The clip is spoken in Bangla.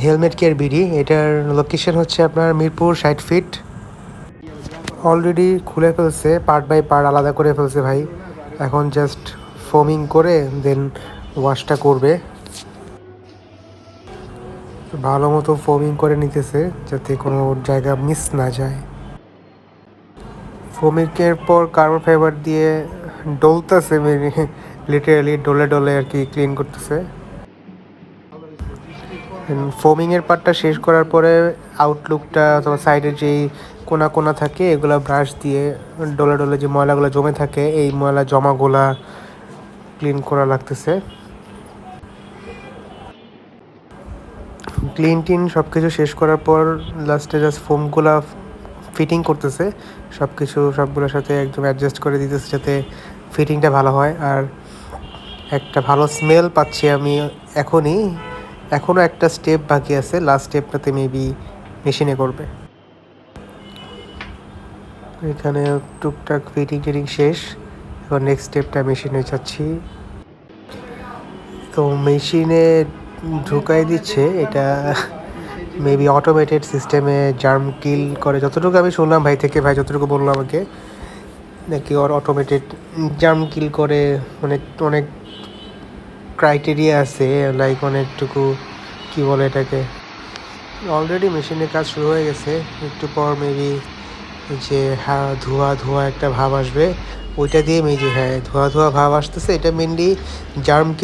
Helmet care BD. এটার লোকেশন হচ্ছে আপনার মিরপুর 60 ফিট। অলরেডি খুলে ফেলছে, পার্ট বাই পার্ট আলাদা করে ফেলছে ভাই। এখন জাস্ট ফোমিং করে দেন ওয়াশটা করবে। ভালো মতো ফোমিং করে নিতেছে যাতে কোনো জায়গা মিস না যায়। ফোমিংয়ের পর কার্বন ফাইবার দিয়ে ডলতেছে, লিটারালি ডলে ডলে আর কি ক্লিন করতেছে। ফোমিংয়ের পার্টটা শেষ করার পরে আউটলুকটা অথবা সাইডের যেই কোনা কোনা থাকে এগুলো ব্রাশ দিয়ে ডলে ডলে যে ময়লাগুলো জমে থাকে এই ময়লা জমাগুলা ক্লিন করা লাগতেছে। ক্লিন টিন সব কিছু শেষ করার পর লাস্টে জাস্ট ফোমগুলা ফিটিং করতেছে, সব কিছু সবগুলোর সাথে একদম অ্যাডজাস্ট করে দিতেছে যাতে ফিটিংটা ভালো হয়। আর একটা ভালো স্মেল পাচ্ছি আমি এখনও একটা স্টেপ বাকি আছে, লাস্ট স্টেপটাতে মেবি মেশিনে করবে। এখানে টুকটাক ফিটিং টিটিং শেষ, এবার নেক্সট স্টেপটা মেশিনে যাচ্ছি। তো মেশিনে ঢুকাই দিচ্ছে, এটা মেবি অটোমেটেড সিস্টেমে জার্ম কিল করে যতটুকু আমি শুনলাম ভাই থেকে, ভাই যতটুকু বললো আমাকে নাকি ওর অটোমেটেড জার্ম কিল করে। অনেক অনেক ক্রাইটেরিয়া আছে, লাইক অনেকটুকু কি বলে এটাকে। অলরেডি মেশিনের কাজ শুরু হয়ে গেছে, একটু পর মেবি যে ধোয়া ধোয়া একটা ভাব আসবে, ওইটা দিয়ে মেবি ধোয়া ধোয়া ভাব আসতেছে, এটা মেনলি জার্ম কিল